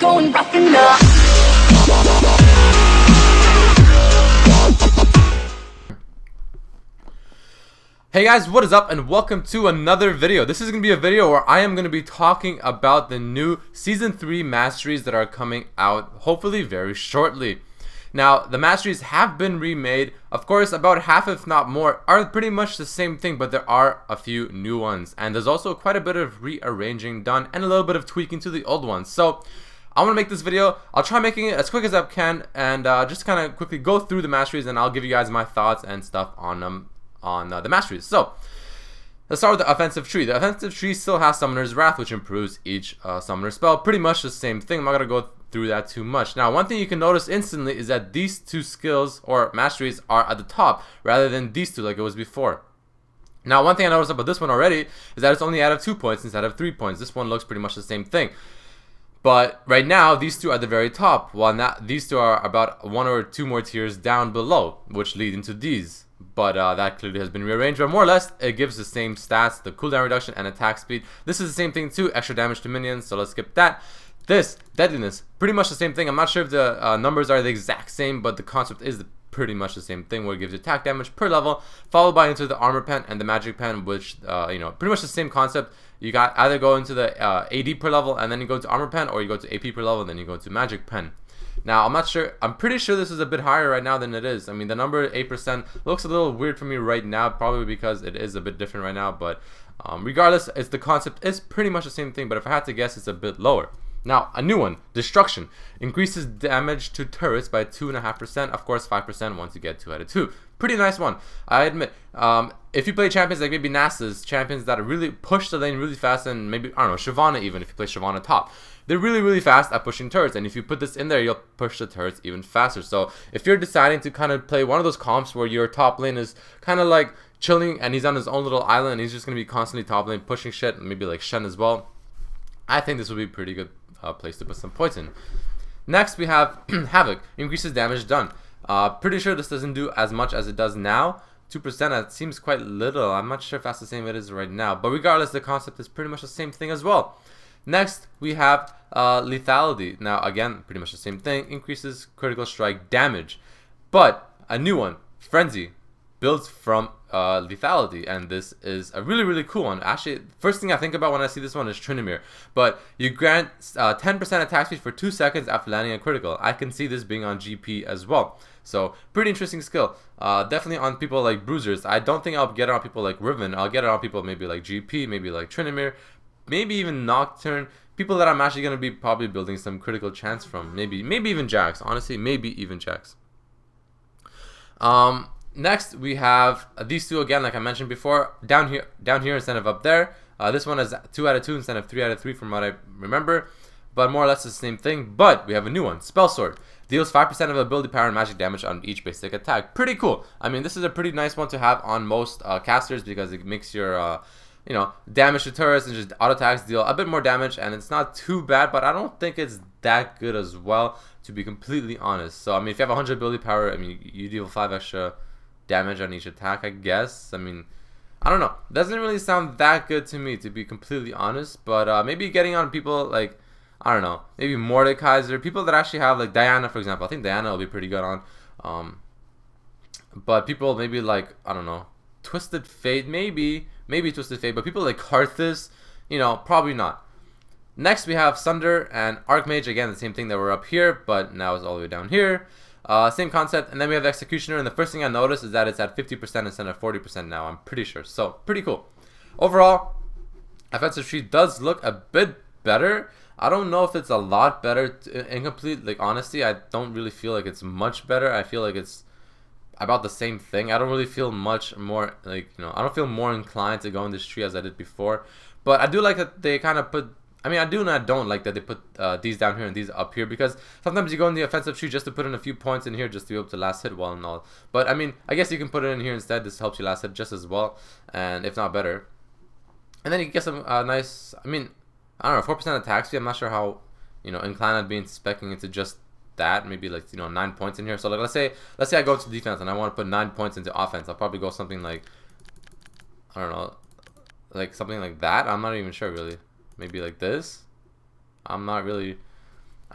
going rough enough. Hey guys, what is up and welcome to another video. This is going to be a video where I am going to be talking about the new Season 3 Masteries that are coming out hopefully very shortly. Now, the Masteries have been remade. Of course, about half if not more are pretty much the same thing, but there are a few new ones. And there's also quite a bit of rearranging done and a little bit of tweaking to the old ones. So, I want to make this video. I'll try making it as quick as I can and just kind of quickly go through the Masteries and I'll give you guys my thoughts and stuff on them. The Masteries. So, let's start with the offensive tree. The offensive tree still has Summoner's Wrath, which improves each summoner spell. Pretty much the same thing. I'm not going to go through that too much. Now, one thing you can notice instantly is that these two skills, or Masteries, are at the top, rather than these two like it was before. Now, one thing I noticed about this one already is that it's only out of 2 points instead of 3 points. This one looks pretty much the same thing. But right now, these two are at the very top, while now these two are about 1 or 2 more tiers down below, which lead into these. But that clearly has been rearranged. But more or less, it gives the same stats, the cooldown reduction and attack speed. This is the same thing too, extra damage to minions, so let's skip that. This, deadliness, pretty much the same thing. I'm not sure if the numbers are the exact same, but the concept is pretty much the same thing, where it gives you attack damage per level, followed by into the armor pen and the magic pen, which, you know, pretty much the same concept. You got either go into the AD per level and then you go to armor pen, or you go to AP per level and then you go to magic pen. Now, I'm pretty sure this is a bit higher right now than it is. I mean, the number 8% looks a little weird for me right now, probably because it is a bit different right now, but regardless, the concept is pretty much the same thing, but if I had to guess, it's a bit lower. Now, a new one, Destruction, increases damage to turrets by 2.5%, of course 5% once you get 2 out of 2. Pretty nice one, I admit. If you play champions like maybe Nasa's, champions that really push the lane really fast, and maybe, I don't know, Shyvana even, if you play Shyvana top, they're really fast at pushing turrets, and if you put this in there, you'll push the turrets even faster. So if you're deciding to kind of play one of those comps where your top lane is kind of like chilling and he's on his own little island and he's just going to be constantly top lane pushing shit, maybe like Shen as well, I think this would be a pretty good place to put some points in. Next we have Havoc, increases damage done. Pretty sure this doesn't do as much as it does now. 2%, that seems quite little. I'm not sure if that's the same it is right now, but regardless, the concept is pretty much the same thing as well. Next we have Lethality. Now again, pretty much the same thing, increases critical strike damage, but a new one, Frenzy, builds from Lethality, and this is a really cool one. Actually, first thing I think about when I see this one is Tryndamere, but you grant 10% attack speed for 2 seconds after landing a critical. I can see this being on GP as well, so pretty interesting skill. Definitely on people like Bruisers. I don't think I'll get it on people like Riven. I'll get it on people maybe like GP, maybe like Tryndamere, maybe even Nocturne, people that I'm actually going to be probably building some critical chance from. Maybe even Jax, honestly, maybe even Jax. Next we have these two again, like I mentioned before, down here instead of up there. This one is 2 out of 2 instead of 3 out of 3 from what I remember, but more or less the same thing. But we have a new one, Spell Sword, deals 5% of ability power and magic damage on each basic attack. Pretty cool. I mean, this is a pretty nice one to have on most casters, because it makes your you know, damage to turrets and just auto attacks deal a bit more damage, and it's not too bad, but I don't think it's that good as well, to be completely honest. So I mean, if you have 100 ability power, I mean, you deal 5 extra damage on each attack, I guess. I mean, I don't know, doesn't really sound that good to me, to be completely honest. But maybe getting on people like, I don't know, maybe Mordekaiser, people that actually have like Diana, for example. I think Diana will be pretty good on. But people maybe like, I don't know, Twisted Fate, maybe Twisted Fate, but people like Karthus, you know, probably not. Next we have Sunder and Archmage, again the same thing that were up here, but now it's all the way down here. Same concept. And then we have Executioner, and the first thing I noticed is that it's at 50% instead of 40% now, I'm pretty sure. So pretty cool. Overall, offensive tree does look a bit better. I don't know if it's a lot better. Incomplete, like, honestly, I don't really feel like it's much better. I feel like it's about the same thing. I don't really feel much more, like, you know, I don't feel more inclined to go in this tree as I did before. But I do like that they kind of put, I mean, I do and I don't like that they put these down here and these up here, because sometimes you go in the offensive tree just to put in a few points in here just to be able to last hit well and all. But I mean, I guess you can put it in here instead. This helps you last hit just as well, and if not better. And then you get some nice, I mean, I don't know, 4% attack speed. I'm not sure how, you know, inclined I'd be in speccing into just that. Maybe like, you know, 9 points in here. So like, let's say I go to defense and I want to put 9 points into offense. I'll probably go something like, I don't know, like something like that. I'm not even sure really. Maybe like this. I'm not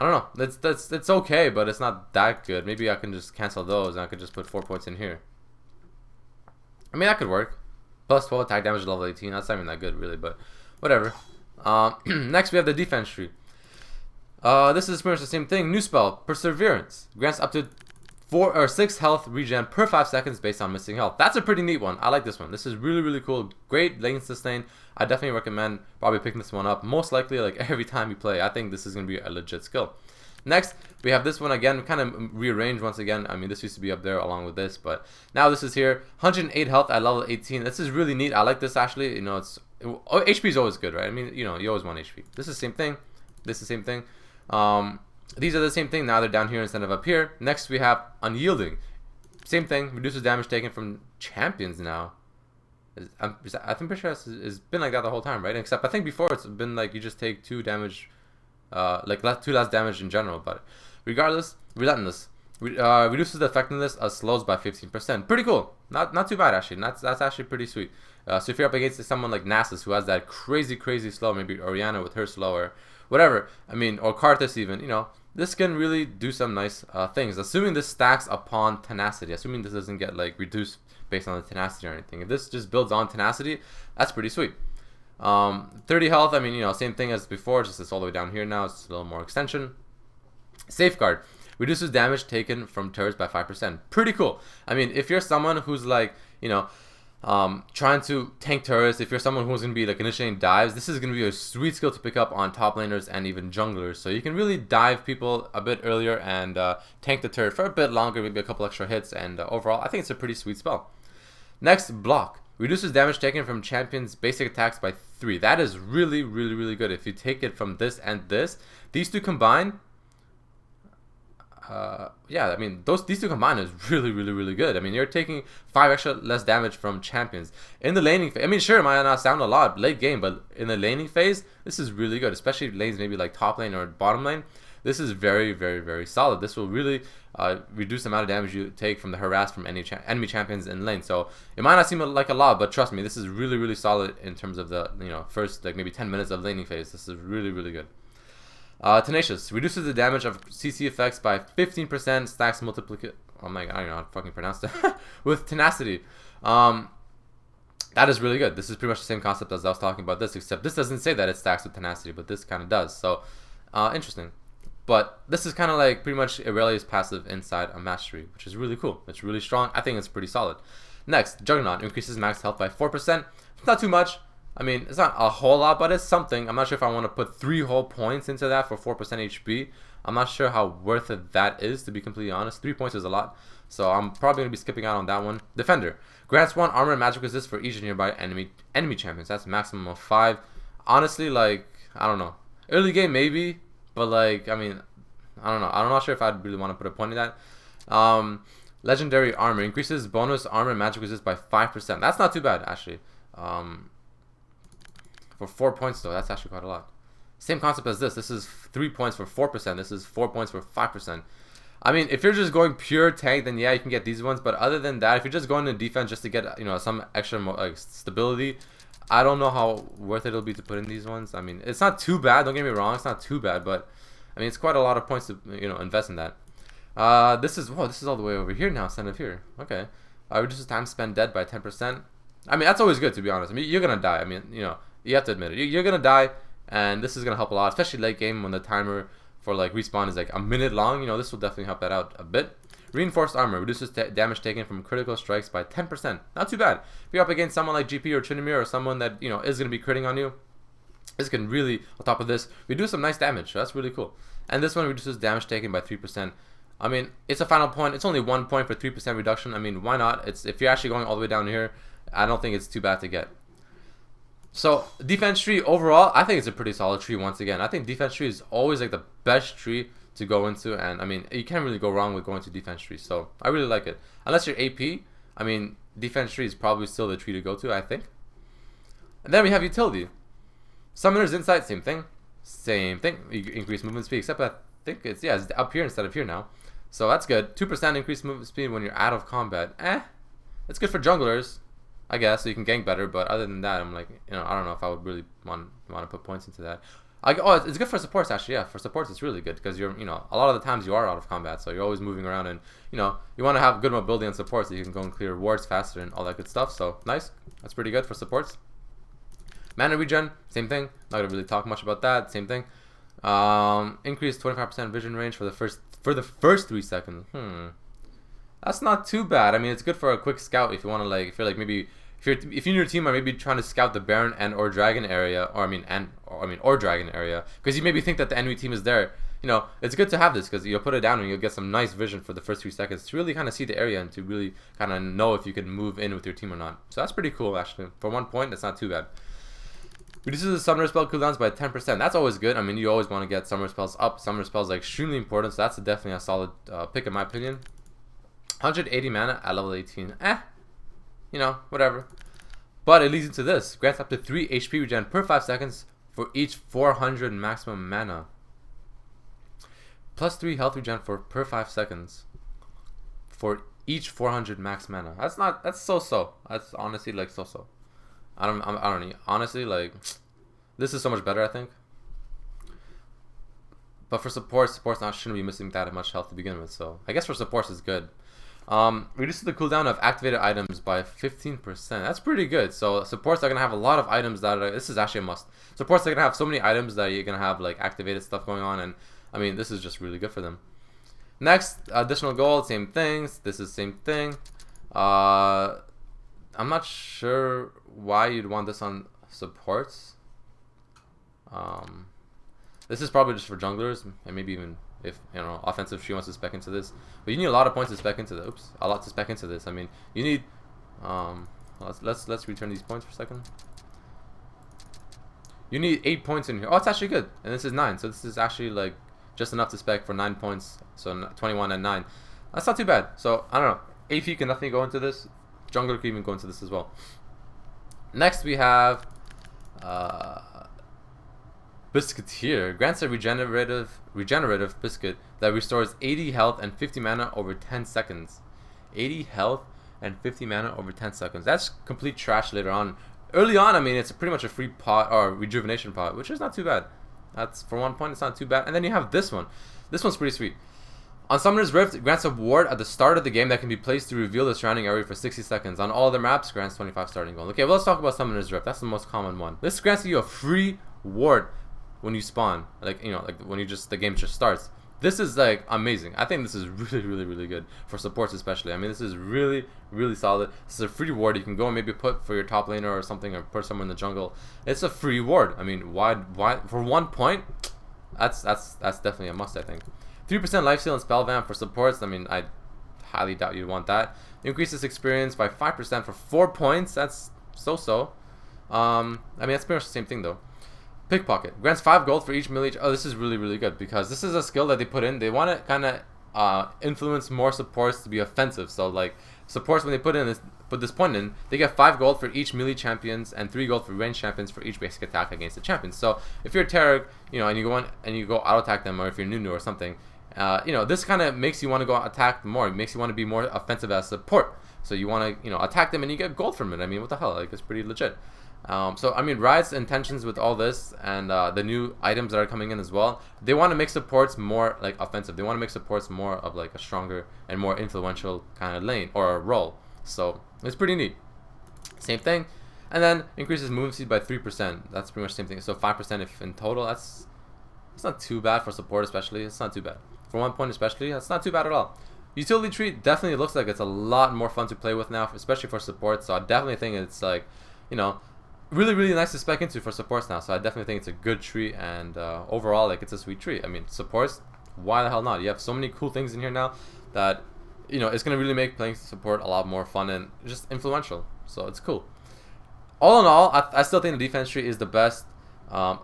I don't know. It's okay, but it's not that good. Maybe I can just cancel those and I could just put 4 points in here. I mean, that could work. Plus 12 attack damage level 18. That's not even that good, really, but whatever. Next, we have the defense tree. This is pretty much the same thing. New spell, Perseverance. Grants up to 4 or 6 health regen per 5 seconds based on missing health. That's a pretty neat one. I like this one. This is really, really cool. Great lane sustain. I definitely recommend probably picking this one up. Most likely, like every time you play, I think this is going to be a legit skill. Next, we have this one again, kind of rearranged once again. I mean, this used to be up there along with this, but now this is here. 108 health at level 18. This is really neat. I like this actually. You know, HP is always good, right? I mean, you know, you always want HP. This is the same thing. This is the same thing. These are the same thing. Now they're down here instead of up here. Next, we have Unyielding. Same thing. Reduces damage taken from champions now. I'm pretty sure it's been like that the whole time, right? Except I think before it's been like you just take 2 damage, like 2 less damage in general. But regardless, Relentless. Reduces the effectiveness of slows by 15%. Pretty cool. Not too bad actually. That's actually pretty sweet. So if you're up against someone like Nasus who has that crazy slow, maybe Oriana with her slower, whatever. I mean, or Karthus even. You know, this can really do some nice things. Assuming this stacks upon tenacity. Assuming this doesn't get like reduced based on the tenacity or anything. If this just builds on tenacity, that's pretty sweet. 30 health. I mean, you know, same thing as before. Just it's all the way down here now. It's a little more extension. Safeguard. Reduces damage taken from turrets by 5%. Pretty cool. I mean, if you're someone who's like, you know, trying to tank turrets, if you're someone who's going to be like initiating dives, this is going to be a sweet skill to pick up on top laners and even junglers. So you can really dive people a bit earlier and tank the turret for a bit longer, maybe a couple extra hits, and overall, I think it's a pretty sweet spell. Next, Block. Reduces damage taken from champions' basic attacks by 3. That is really, really, really good. If you take it from this and this, these two combined, yeah, I mean, these two combined is really, really, really good. I mean, you're taking 5 extra less damage from champions. In the laning phase, I mean, sure, it might not sound a lot late game, but in the laning phase, this is really good, especially lanes maybe like top lane or bottom lane. This is very, very, very solid. This will really reduce the amount of damage you take from the harass from any enemy champions in lane. So it might not seem like a lot, but trust me, this is really, really solid in terms of the, you know, first like maybe 10 minutes of laning phase. This is really, really good. Tenacious. Reduces the damage of CC effects by 15%. Stacks multiplicative. Oh my god, I don't know how to fucking pronounce that. With tenacity. That is really good. This is pretty much the same concept as I was talking about this, except this doesn't say that it stacks with tenacity, but this kind of does. So, interesting. But this is kind of like pretty much Aurelia's passive inside a Mastery, which is really cool. It's really strong. I think it's pretty solid. Next, Juggernaut. Increases max health by 4%. It's not too much. I mean, it's not a whole lot, but it's something. I'm not sure if I want to put 3 whole points into that for 4% HP. I'm not sure how worth it that is, to be completely honest. 3 points is a lot, so I'm probably going to be skipping out on that one. Defender. Grants 1 armor and magic resist for each nearby enemy champions. That's a maximum of 5. Honestly, like, I don't know. Early game, maybe, but, like, I mean, I don't know. I'm not sure if I'd really want to put a point in that. Legendary armor. Increases bonus armor and magic resist by 5%. That's not too bad, actually. For 4 points though, that's actually quite a lot. Same concept as this. This is 3 points for 4%. This is 4 points for 5%. I mean, if you're just going pure tank, then yeah, you can get these ones. But other than that, if you're just going to defense just to get, you know, some extra like stability, I don't know how worth it'll be to put in these ones. I mean, it's not too bad. Don't get me wrong, it's not too bad, but I mean, it's quite a lot of points to, you know, invest in that. This is all the way over here now instead of here. Okay. Reduces time spent dead by 10%. I mean, that's always good, to be honest. I mean, you're gonna die. I mean, you know. You have to admit it. You're going to die, and this is going to help a lot, especially late game when the timer for like respawn is like a minute long. You know, this will definitely help that out a bit. Reinforced armor. Reduces damage taken from critical strikes by 10%. Not too bad. If you're up against someone like GP or Trinimir or someone that, you know, is going to be critting on you, this can really, on top of this, reduce some nice damage. So that's really cool. And this one reduces damage taken by 3%. I mean, it's a final point. It's only 1 point for 3% reduction. I mean, why not? It's if you're actually going all the way down here, I don't think it's too bad to get. So, defense tree overall, I think it's a pretty solid tree once again. I think defense tree is always like the best tree to go into, and I mean, you can't really go wrong with going to defense tree. So, I really like it. Unless you're AP, I mean, defense tree is probably still the tree to go to, I think. And then we have utility. Summoner's Insight, same thing. Same thing. You increase movement speed, except I think it's, yeah, it's up here instead of here now. So, that's good. 2% increased movement speed when you're out of combat. It's good for junglers, I guess, so you can gank better, but other than that, I'm like, you know, I don't know if I would really want to put points into that. Oh, it's good for supports actually. Yeah, for supports it's really good because you're, you know, a lot of the times you are out of combat, so you're always moving around, and you know you want to have good mobility on supports so you can go and clear wards faster and all that good stuff. So nice, that's pretty good for supports. Mana regen, same thing. Not gonna really talk much about that. Same thing. Increased 25% vision range for the first 3 seconds. That's not too bad. I mean, it's good for a quick scout if you want to, like, if you're like maybe if you and your team are maybe trying to scout the Baron and or Dragon area, or Dragon area, because you maybe think that the enemy team is there. You know, it's good to have this because you'll put it down and you'll get some nice vision for the first 3 seconds to really kind of see the area and to really kind of know if you can move in with your team or not. So that's pretty cool actually. For 1 point, that's not too bad. Reduces the summoner spell cooldowns by 10%. That's always good. I mean, you always want to get summoner spells up. Summoner spells are extremely important, so that's definitely a solid pick in my opinion. 180 mana at level 18. You know, whatever. But it leads into this. Grants up to 3 HP regen per 5 seconds for each 400 maximum mana. Plus 3 health regen per 5 seconds for each 400 max mana. That's so-so. That's honestly like so-so. I don't know. Honestly, like, this is so much better, I think. But for supports shouldn't be missing that much health to begin with. So I guess for supports it's good. Reduces the cooldown of activated items by 15%. That's pretty good. So supports are gonna have a lot of items that are, this is actually a must. Supports are gonna have so many items that you're gonna have like activated stuff going on, and I mean this is just really good for them. Next, additional gold, same things. This is same thing. I'm not sure why you'd want this on supports. This is probably just for junglers, and maybe even if, you know, offensive tree wants to spec into this. But you need a lot of points to spec into this. Oops, a lot to spec into this. I mean, you need. Let's return these points for a second. You need 8 points in here. Oh, it's actually good, and this is 9, so this is actually like just enough to spec for 9 points. So 21 and 9. That's not too bad. So I don't know. AP can definitely go into this. Jungler can even go into this as well. Next we have Biscuiteer. Grants a regenerative biscuit that restores 80 health and 50 mana over 10 seconds. 80 health and 50 mana over 10 seconds. That's complete trash later on. Early on, I mean, it's pretty much a free pot or rejuvenation pot, which is not too bad. That's for 1 point, it's not too bad. And then you have this one. This one's pretty sweet. On Summoner's Rift, it grants a ward at the start of the game that can be placed to reveal the surrounding area for 60 seconds. On all other maps, grants 25 starting gold. Okay, well, let's talk about Summoner's Rift. That's the most common one. This grants you a free ward when you spawn. Like, you know, like when the game just starts. This is like amazing. I think this is really good for supports especially. I mean, this is really solid. This is a free ward you can go and maybe put for your top laner or something, or put somewhere in the jungle. It's a free ward. I mean, why for 1 point? That's definitely a must, I think. 3% lifesteal and spell vamp for supports. I mean, I highly doubt you'd want that. Increases experience by 5% for 4 points. That's so-so. I mean, that's pretty much the same thing though. Pickpocket grants 5 gold for each melee. Oh, this is really good because this is a skill that they put in. They want to kind of influence more supports to be offensive. So like supports, when they put this point in, they get 5 gold for each melee champions and 3 gold for ranged champions for each basic attack against the champions. So if you're a Tarek, you know, and you go on and you go auto attack them, or if you're Nunu or something, you know, this kind of makes you want to go attack more. It makes you want to be more offensive as support. So you want to, you know, attack them and you get gold from it. I mean, what the hell? Like, it's pretty legit. So I mean, Riot's intentions with all this and the new items that are coming in as well, they want to make supports more like offensive. They want to make supports more of like a stronger and more influential kind of lane or a role. So it's pretty neat. Same thing. And then increases movement speed by 3%. That's pretty much the same thing. So 5% if in total. That's not too bad for support, especially. It's not too bad. For 1 point especially, that's not too bad at all. Utility tree definitely looks like it's a lot more fun to play with now, especially for support. So I definitely think it's like, you know, really nice to spec into for supports now. So I definitely think it's a good tree, and overall, like, it's a sweet tree. I mean, supports, why the hell not? You have so many cool things in here now that, you know, it's gonna really make playing support a lot more fun and just influential. So it's cool. All in all, I still think the defense tree is the best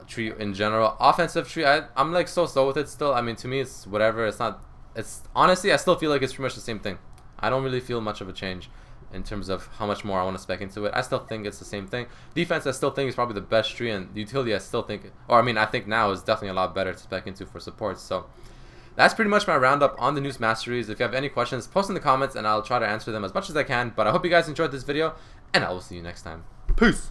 tree in general. Offensive tree, I'm like so with it still. I mean, to me, it's whatever. It's honestly, I still feel like it's pretty much the same thing. I don't really feel much of a change in terms of how much more I want to spec into it. I still think it's the same thing. Defense, I still think is probably the best tree, and utility, I still think, or I mean, I think now is definitely a lot better to spec into for supports. So that's pretty much my roundup on the new Masteries. If you have any questions, post in the comments and I'll try to answer them as much as I can. But I hope you guys enjoyed this video, and I will see you next time. Peace!